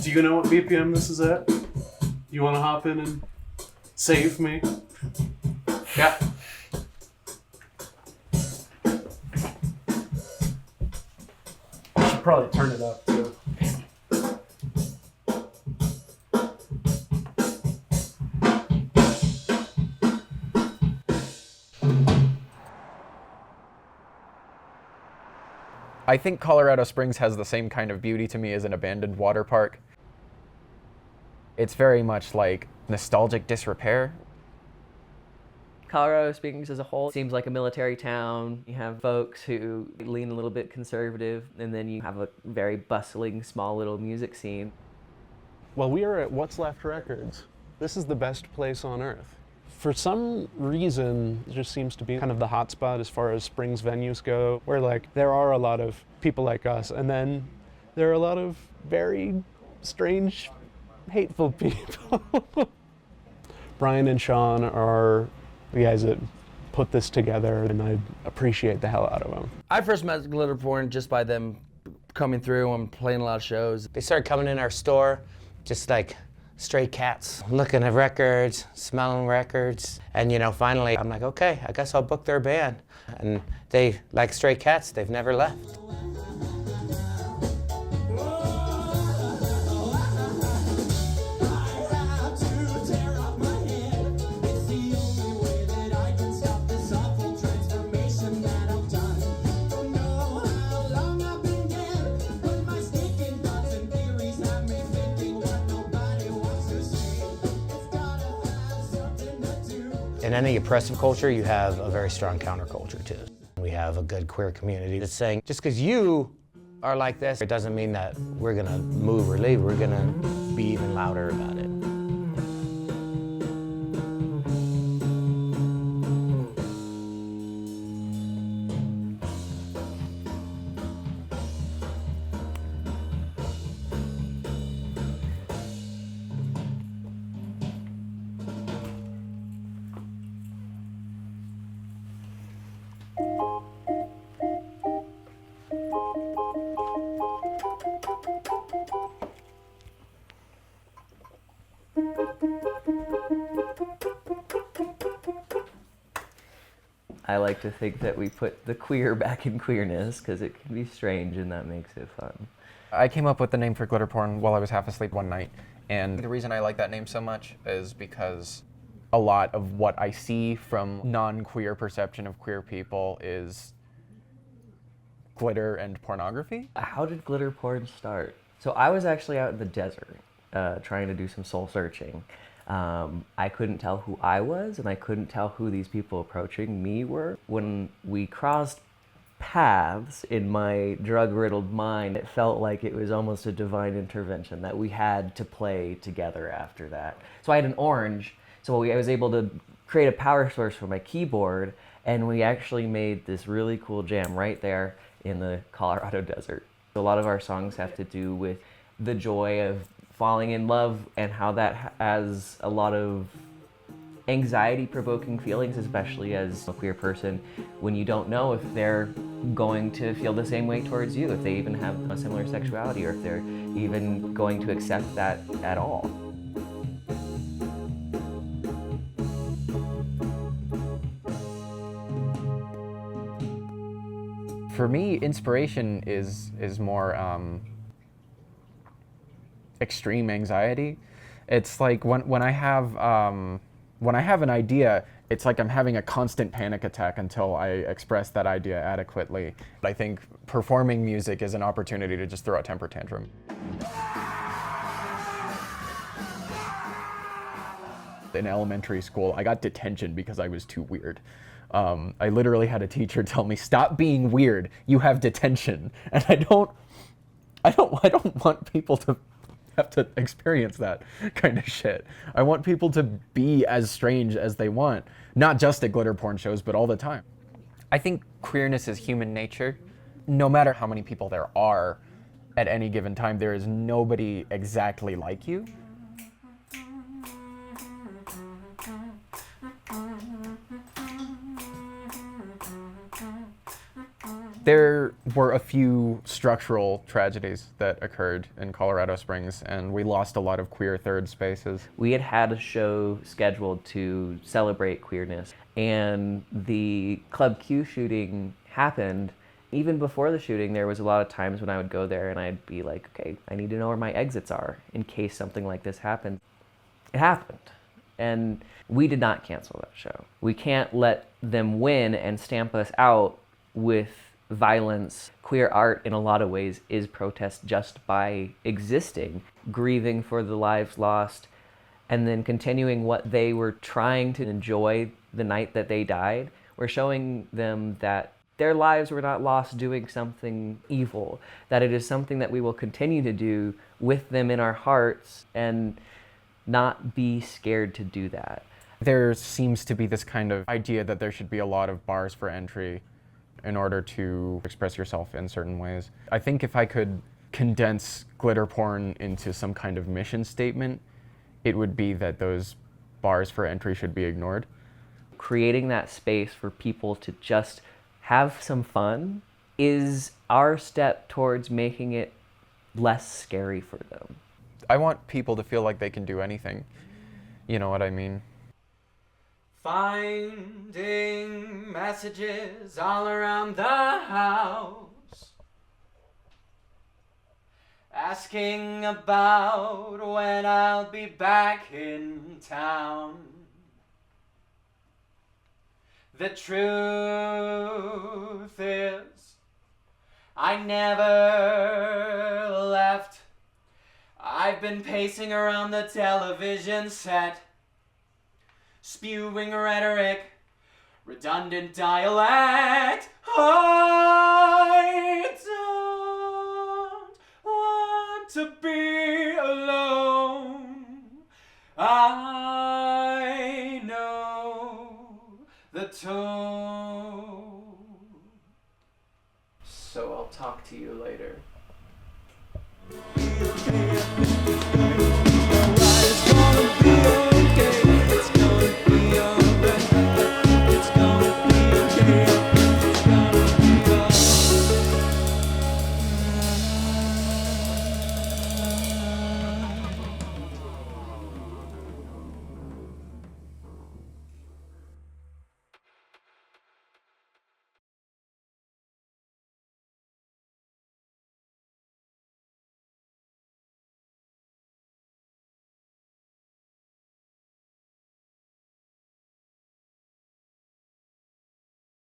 Do you know what BPM this is at? You want to hop in and save me? Yeah. I should probably turn it up too. I think Colorado Springs has the same kind of beauty to me as an abandoned water park. It's very much like nostalgic disrepair. Colorado Springs as a whole seems like a military town. You have folks who lean a little bit conservative, and then you have a very bustling, small little music scene. Well, we are at What's Left Records. This is the best place on earth. For some reason, it just seems to be kind of the hotspot as far as Springs venues go, where like there are a lot of people like us, and then there are a lot of very strange, hateful people. Brian and Sean are the guys that put this together, and I appreciate the hell out of them. I first met Glitter Porn just by them coming through and playing a lot of shows. They started coming in our store, just like stray cats, looking at records, smelling records, and you know, finally I'm like, okay, I guess I'll book their band. And they, like stray cats, they've never left. In any oppressive culture, you have a very strong counterculture too. We have a good queer community that's saying, just because you are like this, it doesn't mean that we're gonna move or leave. We're gonna be even louder about it. I like to think that we put the queer back in queerness because it can be strange and that makes it fun. I came up with the name for Glitter Porn while I was half asleep one night, and the reason I like that name so much is because a lot of what I see from non-queer perception of queer people is glitter and pornography. How did glitter porn start? So I was actually out in the desert trying to do some soul searching. I couldn't tell who I was, and I couldn't tell who these people approaching me were. When we crossed paths in my drug-riddled mind, it felt like it was almost a divine intervention that we had to play together after that. So I had an orange, so I was able to create a power source for my keyboard, and we actually made this really cool jam right there in the Colorado desert. A lot of our songs have to do with the joy of falling in love and how that has a lot of anxiety-provoking feelings, especially as a queer person, when you don't know if they're going to feel the same way towards you, if they even have a similar sexuality, or if they're even going to accept that at all. For me, inspiration is more extreme anxiety. It's like when I have an idea, it's like I'm having a constant panic attack until I express that idea adequately. I think performing music is an opportunity to just throw a temper tantrum. In elementary school, I got detention because I was too weird. I literally had a teacher tell me, "Stop being weird. You have detention." And I don't want people to have to experience that kind of shit. I want people to be as strange as they want, not just at glitter porn shows, but all the time. I think queerness is human nature. No matter how many people there are at any given time, there is nobody exactly like you. There were a few structural tragedies that occurred in Colorado Springs, and we lost a lot of queer third spaces. We had a show scheduled to celebrate queerness, and the Club Q shooting happened. Even before the shooting, there was a lot of times when I would go there and I'd be like, okay, I need to know where my exits are in case something like this happened. It happened, and we did not cancel that show. We can't let them win and stamp us out with violence. Queer art, in a lot of ways, is protest just by existing, grieving for the lives lost, and then continuing what they were trying to enjoy the night that they died. We're showing them that their lives were not lost doing something evil, that it is something that we will continue to do with them in our hearts and not be scared to do that. There seems to be this kind of idea that there should be a lot of bars for entry in order to express yourself in certain ways. I think if I could condense glitter porn into some kind of mission statement, it would be that those bars for entry should be ignored. Creating that space for people to just have some fun is our step towards making it less scary for them. I want people to feel like they can do anything. You know what I mean? Finding messages all around the house, asking about when I'll be back in town. The truth is, I never left. I've been pacing around the television set, spewing rhetoric, redundant dialect. I don't want to be alone. I know the tone. So I'll talk to you later.